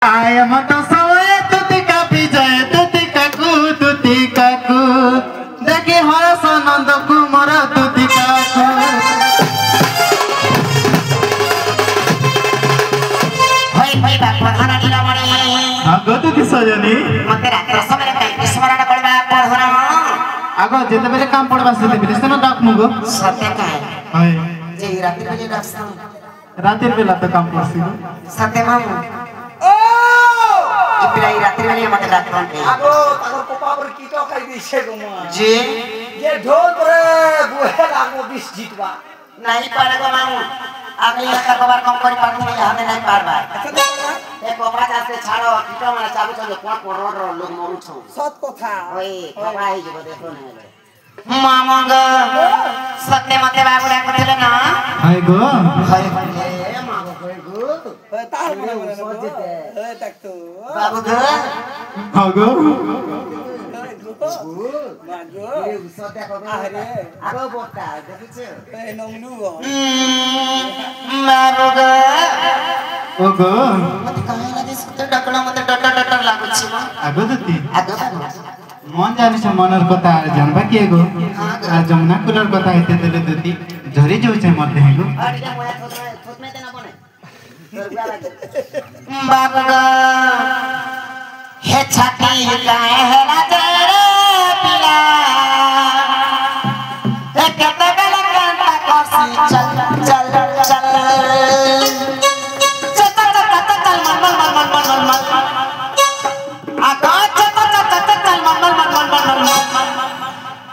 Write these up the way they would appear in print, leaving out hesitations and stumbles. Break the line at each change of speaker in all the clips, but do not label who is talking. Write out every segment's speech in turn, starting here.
I am a soe tutika pijaye tutika ku deki haras anand kumara tutika ku
hoy bakwana dila mari
ago tuti sajani
mate ratro samare kai smरण करबा पढोरा
ago jete bele kam podba sete bele sema dak mugo
सत्य काय
hoy
जे रात्री बजे डाक्सा
ratir bela to kam porsi
सत्य मामू इपलाई रात्री बेले मते डाक्टन पे
आगो ताको कोपा पर कीटो खाइ दिसे गुमा
जी
ये ढोल परे बुहे लागो 20 जीतवा
नहीं पारेगो मामू अगली का बार कम करी पारती नहीं हमें नहीं पारबा ए कोपा जाते छाड़ो कीटो माने चाबू चलो कोट कोट रो लोग मरु छौ
सत कथा
ओए कोपा ही जब देखो नहीं मामंग सत्य मते बाबुडा कोले ना
hoy go
हाय ए मागो गो
तार मने सोचते ए तक तो
बाबू गो
ago
मागो
ए सत्य को
अरे
आगो बोटा देखिछ
ए नंगनु गो
बाबू गो
ogo
मते काहे लागे सत्य डकला मते डटर लागु छ
ago tuti
आगो
मन जाने से मनर कथा जानबा के गो आ जमुना कुलर कथा हेते देले दुती झरी जो छै मत हेगो
अरे मोया थोत में देना बने बाबू गो हे छाती काहे हेला जरे पिला ए कते बेला कांता कोसी चल चल चल चल मन आका चल मन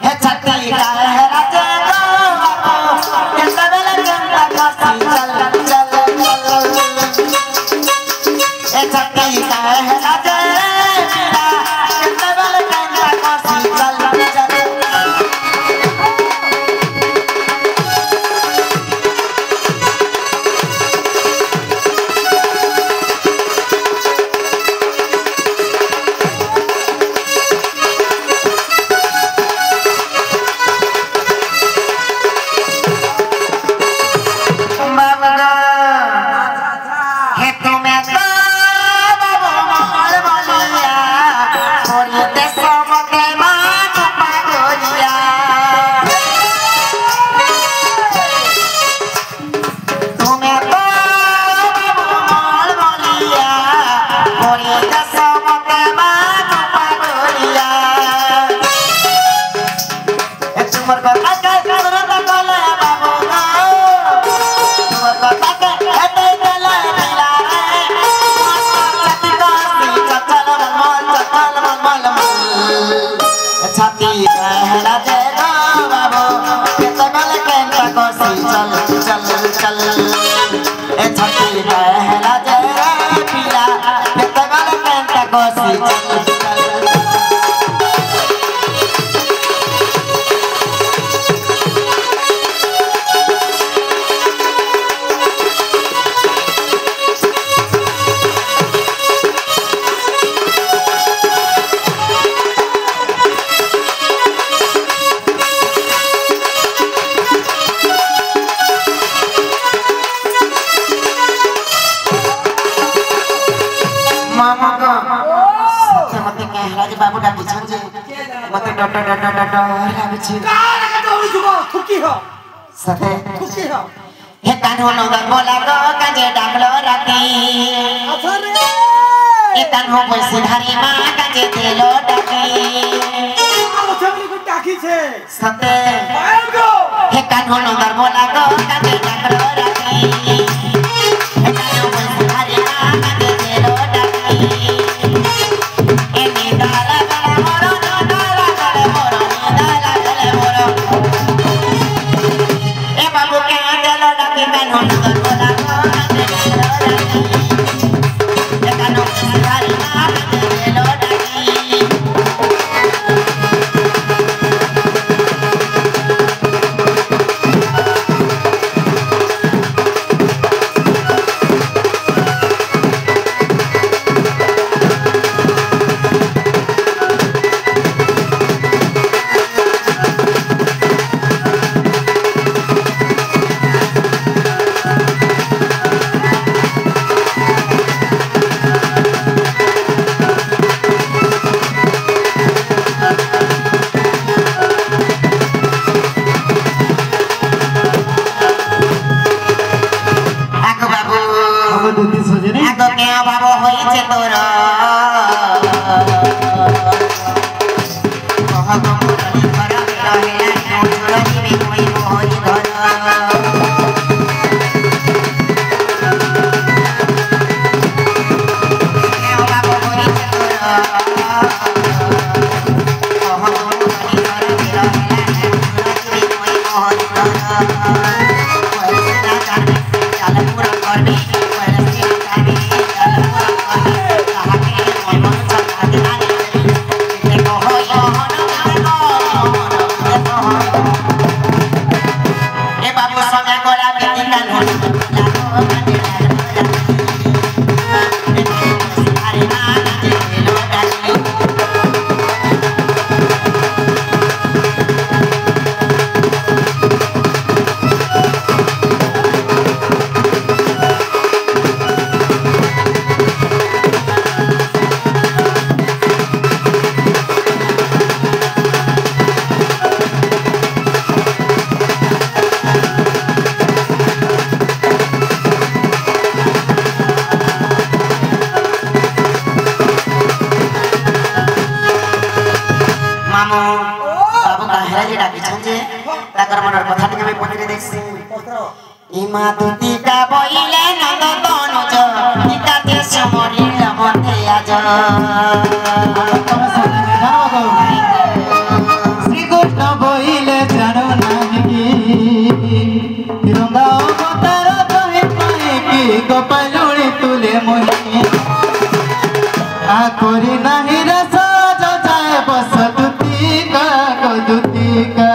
हे छाती काहे हेला जरे कते बेला कांता कोसी चल चल ए छाती काहे हेला जरे पिला कते बेला कांता कोसी चल चल हे तुम्हें तो बाबू मोर बोलिया छोरी देश मते मान पागोलिया तुम्हें तो बाबू मोर बोलिया छोरी देश मते मान पागोलिया ए तुमर कथा के सुरत कोले बाबू तुमर कथा के हेते गेले मिला छाती कहला दे गो बाबू केते बेले केंता कोसी चल चल चल ए छाती कहला दे पिला केते बेले केंता कोसी चल चल मामा को सत्य मते कहला जे बाबू डाकी छन जे मते डट लागे छ
काला के दौड़ी जुगो थुकी हो
सत्य
थुकी हो
हे कान्हो नगर बोला गो काजे डाकलो राती
अच्छा रे
ए कान्हो पैसे धारी मा काजे देलो डाकी
आओ छमली को टाकी छे
सत्य
आगो
हे कान्हो नगर बोला गो काजे डाकलो राती हे कान्हो पैसे धारी मा काजे देलो डाकी ए निदाला गले मोरो निदाला गले मोरो निदाला गले मोरो ए बाबू के देलो डाकी कान्हो नगर बोला गो काजे डाकलो राती ए कान्हो पैसे धारी मा काजे देलो डाकी বাবু হয়েছে তোর ইমা দুতিকা বইলে নন্দ তনুজ নিতাতে সমরিল মতে আজ
শ্রীকৃষ্ণ বইলে জানো নাহি তিরঙ্গা অবতার দহে পাইকি গোপালুড়ি তুলে মহি আ করি নাহি রস যায় বস দুতিকা গো দুতিকা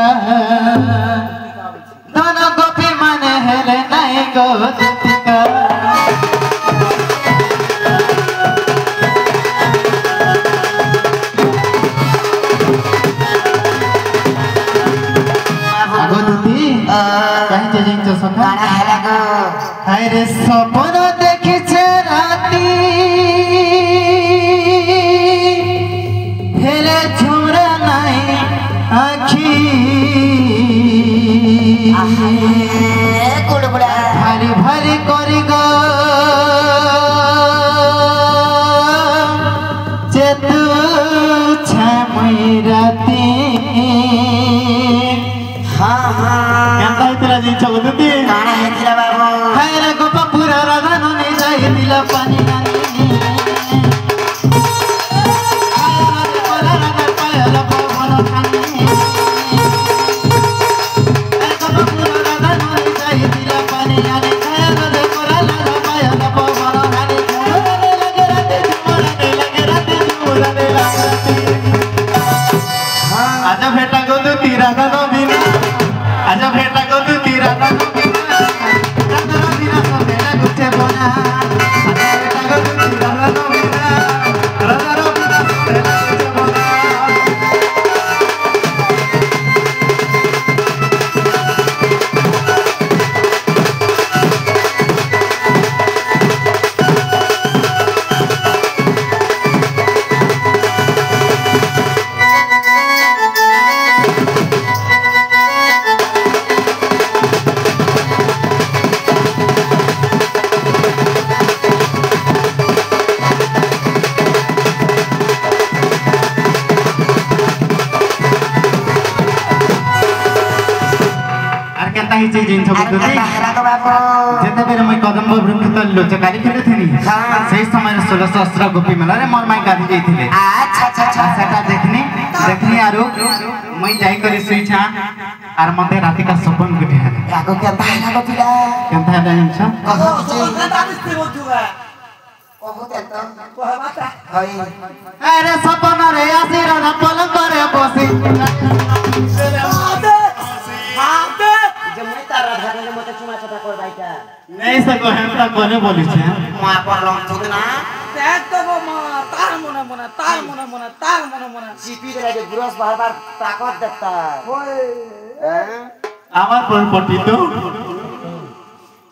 ধন গোপী মানে হেলে নাই গো দুতিকা আরে স্বপ্ন দেখিছে রাতি ফেরে ঝুমরা নাই আখি ভারি ভারি করি গো চেতু ছামই রাতি কেমন হইছিল জিনিস বুঝতি হায়রে গোপাপুর রাধা ননি যাইছিল পানি নানি পায়ল পবন খানি গোপাপুর রাধা ননি যাইছিল পানি নানি পায়ল পবন খানি আজ ভেটা গো দুতি রাধা নবীন আজ ভেটা গো দুতি রাধা নবীন রাধা নবীন সবেলা গুছে বোনা আজ ভেটা গো দুতি রাধা নবীন রাধা নবীন সবেলা গুছে বোনা যেতেবেলে মুই কদম্ব বৃক্ষ তলে লোচকারি খেলুথিনি সেই সময় 16 গোপী মেলারে মোর মাই গাধি যাইছিলে সেটা দেখনি দেখনি আরো মুই যাই করে শুইছা আর মতে রাতিকা সপন গুটি হেলা
আগো কেনতা হেলা গো পিলা
কেনতা হেলা জানছ আরে সপন রে আসি রাধা পলঙ্ক রে বসি नहीं सको हम तक कोने बोली छे
मां पर लम थुक ना
देख तो गो मां तार मने मने तार मने मने तार मने मने
जीपी दे लागे गुरस बार-बार ताकत देखता ओए
আমার পর পটি তো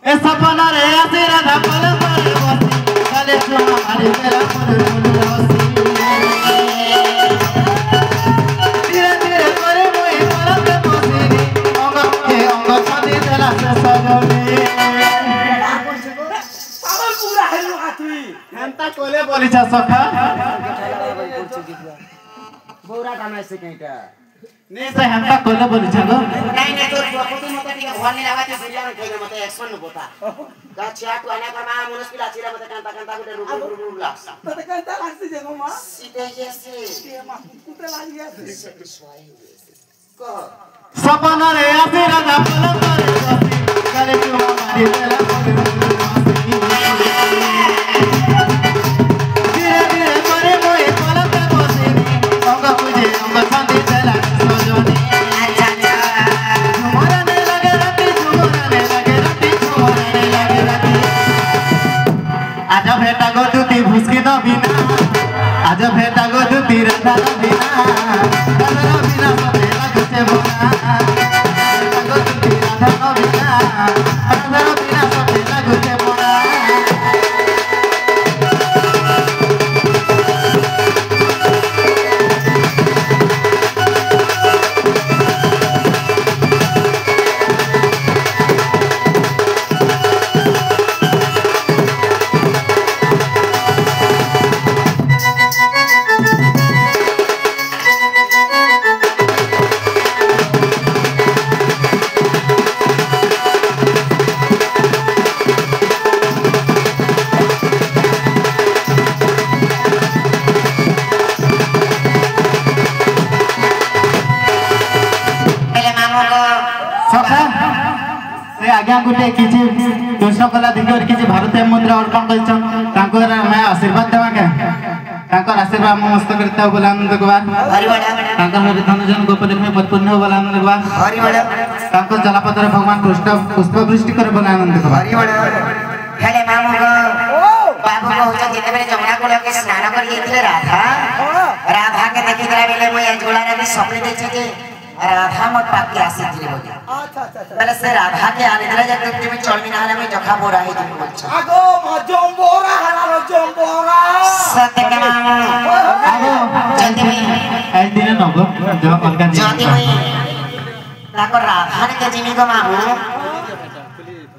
এ সপনা রে আসি রাধা পলঙ্ক রে বসি কালে সোনা মারি মেলা পরে বলি বসি ধীরে ধীরে করে মই পলঙ্কে বসি অঙ্গ ছদি দেলা সে সজনি कोले बोली छ सखा
बौरा गाना से कहीटा
ने से हमका कोले बोली छ गो
नहीं नहीं तो प्रकृति मत टिका भवानी लागा छ सुरिया में खेले मत एक्शन न बोता गा छियाटु आने करमा मुनस्पिला छिरा मत कांता कांता गुटे रुक लाक्स
तो कांता लागसी जे मा
सीधे जैसे
ते मा कुते लागि আছে
को
सपना रे आसे राजा पलक रे बसी गले तू मारी तेरा धीरे धीरे करे मोए पलक बसी अंग मुझे अंग संधि तेरा सोजनी
अच्छा अच्छा
झुमरने लगे राती झुमरने लगे राती आज भेटा गो दूती भुसकी न बिना आज भेटा गो दूती राधा न बिना राधा बिना सपेला गुचे बोला भेटा गो दूती राधा न बिना राधा बिना सपेला गुचे बोला आज्ञा गोटे किसी कृष्ण कला देखिए किसी भारतीय मुद्रा अर्पण कर मैं आशीर्वाद देवा के आशीर्वाद मस्त करता हूँ बोला आनंद कुमार धनुजन गोपल में परिपूर्ण हो बोला आनंद कुमार जलापत्र भगवान कृष्ण पुष्प वृष्टि कर बोला आनंद कुमार
हेले मामू गो बाबू को होचा जेते बेले जमुना को लेके स्नान कर गेथिले राधा के देखि दरा बेले मोय झोला रे सपने देखि जे राधा मत पाके आसी दिले बोले
अच्छा अच्छा
पहले से राधा के आने दिला जब तुम में चलमी नहाने में जखा बोरा है तुम बोलछा
आगो जम्बोरा हरालो जम्बोरा
सत्य के मामू
आगो
जल्दी में
आज दिन नगो जो अलगा
जल्दी में ताको राधा के जिमी को मामू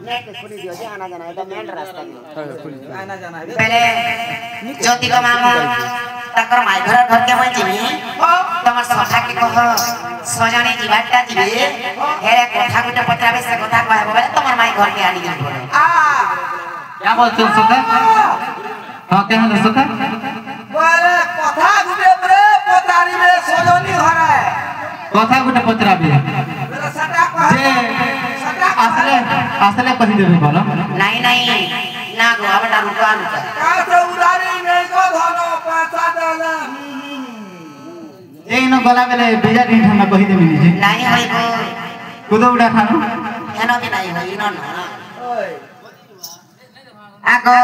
नेट खुली दियो जे आना जाना है मेन रास्ता में
आना जाना है
पहले ज्योति को मामू ताकर माई घर के मैं जिमी तमर सखा के कह सजने जीवाटा दिबे हेरे कथा गुटे पत्राबे से कथा कहबो बोले तमर माई घर के आनी दिबो
क्या बोलते हो सुखा हां क्या है सुखा
बोले कथा गुटे रे पतारी में सजनी घर है
कथा गुटे पत्राबे
मेरा सटा कह
जे असले कहि देबे बोलो
नहीं नहीं ना गो बेटा रुका रुका
का से उड़ारी नहीं को धनो पैसा देले
ए न गला बेले बेजा दिन हम कहि देबे निजे
नहीं होइबो
कुदो उडा खानु
एनो भी नहीं होई न
ओए
आगो